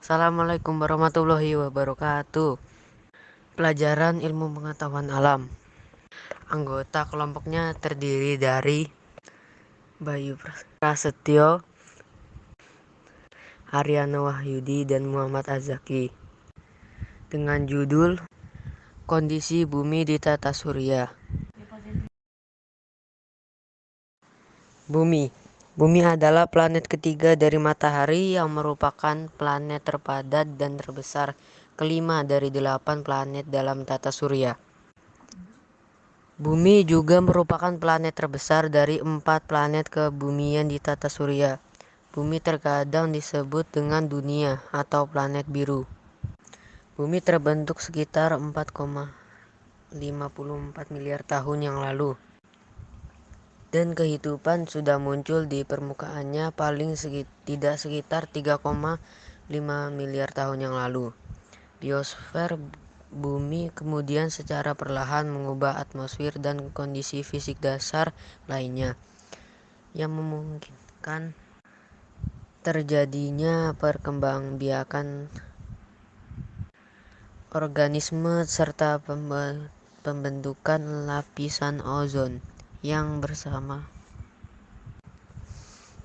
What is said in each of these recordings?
Assalamualaikum warahmatullahi wabarakatuh. Pelajaran ilmu pengetahuan alam. Anggota kelompoknya terdiri dari Bayu Prasetyo, Haryana Wahyudi, dan Muhammad Azaki. Dengan judul Kondisi Bumi di Tata Surya. Bumi adalah planet ketiga dari Matahari yang merupakan planet terpadat dan terbesar kelima dari 8 planet dalam tata surya. Bumi juga merupakan planet terbesar dari 4 planet kebumian di tata surya. Bumi terkadang disebut dengan dunia atau planet biru. Bumi terbentuk sekitar 4,54 miliar tahun yang lalu. Dan kehidupan sudah muncul di permukaannya paling tidak sekitar 3,5 miliar tahun yang lalu. Biosfer bumi kemudian secara perlahan mengubah atmosfer dan kondisi fisik dasar lainnya yang memungkinkan terjadinya perkembangbiakan organisme serta pembentukan lapisan ozon yang bersama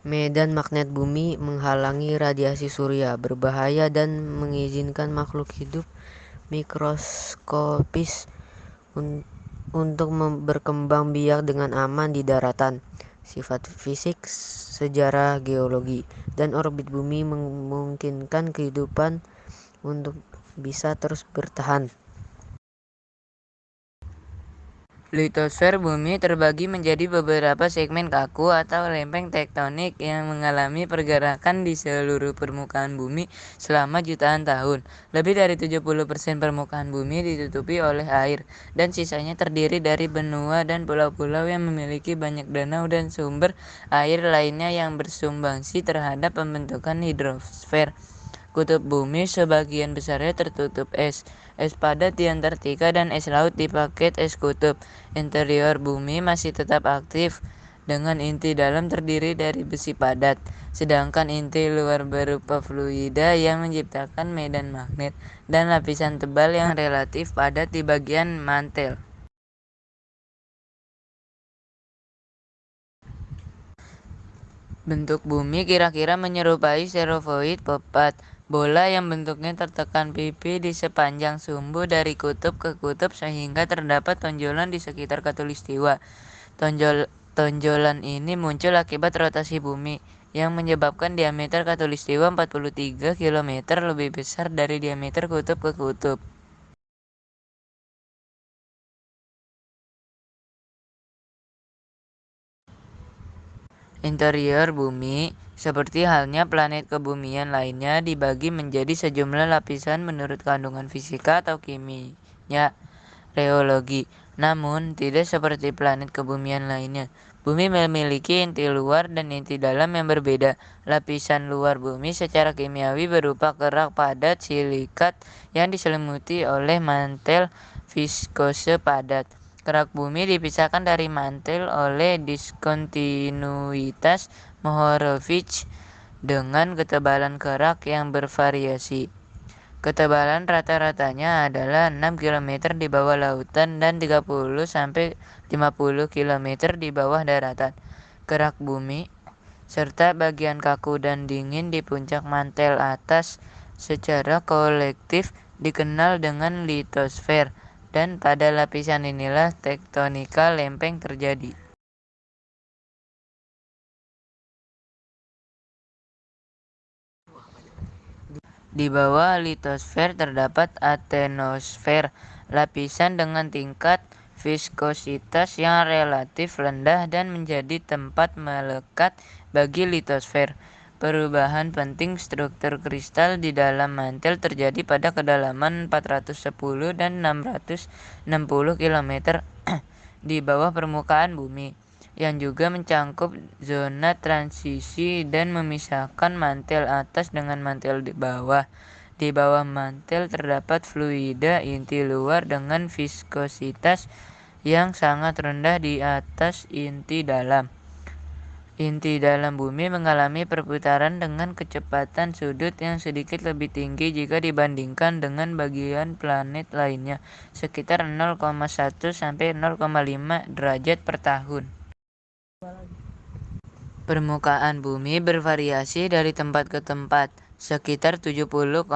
medan magnet bumi menghalangi radiasi surya berbahaya dan mengizinkan makhluk hidup mikroskopis untuk berkembang biak dengan aman di daratan. Sifat fisik, sejarah geologi, dan orbit bumi memungkinkan kehidupan untuk bisa terus bertahan. Litosfer bumi terbagi menjadi beberapa segmen kaku atau lempeng tektonik yang mengalami pergerakan di seluruh permukaan bumi selama jutaan tahun. Lebih dari 70% permukaan bumi ditutupi oleh air, dan sisanya terdiri dari benua dan pulau-pulau yang memiliki banyak danau dan sumber air lainnya yang bersumbangsi terhadap pembentukan hidrosfer. Kutub bumi sebagian besarnya tertutup es padat di Antartika dan es laut di paket es kutub. Interior bumi masih tetap aktif dengan inti dalam terdiri dari besi padat, sedangkan inti luar berupa fluida yang menciptakan medan magnet dan lapisan tebal yang relatif padat di bagian mantel. Bentuk bumi kira-kira menyerupai sferoid pepat, bola yang bentuknya tertekan pipi di sepanjang sumbu dari kutub ke kutub sehingga terdapat tonjolan di sekitar khatulistiwa. Tonjolan ini muncul akibat rotasi bumi yang menyebabkan diameter khatulistiwa 43 km lebih besar dari diameter kutub ke kutub. Interior bumi, seperti halnya planet kebumian lainnya, dibagi menjadi sejumlah lapisan menurut kandungan fisika atau kimia reologi. Namun, tidak seperti planet kebumian lainnya. Bumi memiliki inti luar dan inti dalam yang berbeda. Lapisan luar bumi secara kimiawi berupa kerak padat silikat yang diselimuti oleh mantel viskose padat. Kerak bumi dipisahkan dari mantel oleh diskontinuitas Mohorovic dengan ketebalan kerak yang bervariasi. Ketebalan rata-ratanya adalah 6 km di bawah lautan dan 30-50 km di bawah daratan. Kerak bumi serta bagian kaku dan dingin di puncak mantel atas secara kolektif dikenal dengan litosfer, dan pada lapisan inilah tektonika lempeng terjadi. Di bawah litosfer terdapat atenosfer, lapisan dengan tingkat viskositas yang relatif rendah dan menjadi tempat melekat bagi litosfer. Perubahan penting struktur kristal di dalam mantel terjadi pada kedalaman 410 dan 660 km di bawah permukaan bumi, yang juga mencakup zona transisi dan memisahkan mantel atas dengan mantel di bawah. Di bawah mantel terdapat fluida inti luar dengan viskositas yang sangat rendah di atas inti dalam. Inti dalam bumi mengalami perputaran dengan kecepatan sudut yang sedikit lebih tinggi jika dibandingkan dengan bagian planet lainnya, sekitar 0,1 sampai 0,5 derajat per tahun. Permukaan bumi bervariasi dari tempat ke tempat, sekitar 70,8%.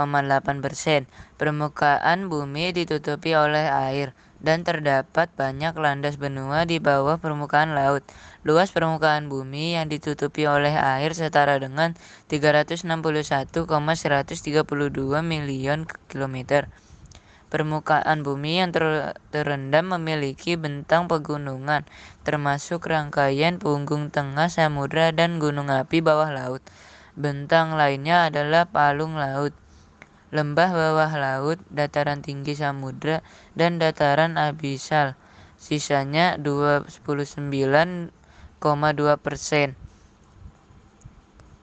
Permukaan bumi ditutupi oleh air, dan terdapat banyak landas benua di bawah permukaan laut. Luas permukaan bumi yang ditutupi oleh air setara dengan 361,132 miliar kilometer. Permukaan bumi yang terendam memiliki bentang pegunungan, termasuk rangkaian punggung tengah samudra dan gunung api bawah laut. Bentang lainnya adalah palung laut, lembah bawah laut, dataran tinggi samudra, dan dataran abisal. Sisanya 29,2%.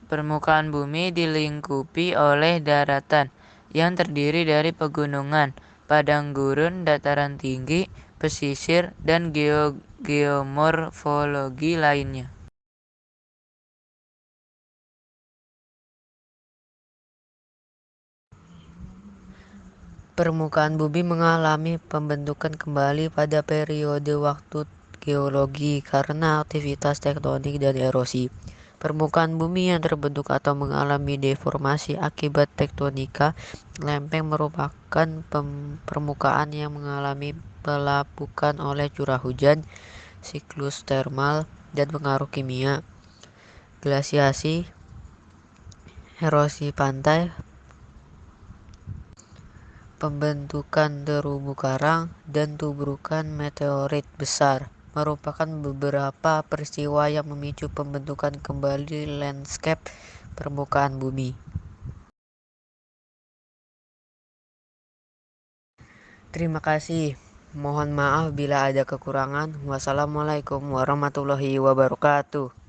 Permukaan bumi dilingkupi oleh daratan, yang terdiri dari pegunungan, padang gurun, dataran tinggi, pesisir, dan geomorfologi lainnya. Permukaan bumi mengalami pembentukan kembali pada periode waktu geologi karena aktivitas tektonik dan erosi. Permukaan bumi yang terbentuk atau mengalami deformasi akibat tektonika lempeng merupakan permukaan yang mengalami pelapukan oleh curah hujan, siklus termal, dan pengaruh kimia, glasiasi, erosi pantai, pembentukan terumbu karang, dan tubrukan meteorit besar merupakan beberapa peristiwa yang memicu pembentukan kembali landscape permukaan bumi. Terima kasih. Mohon maaf bila ada kekurangan. Wassalamualaikum warahmatullahi wabarakatuh.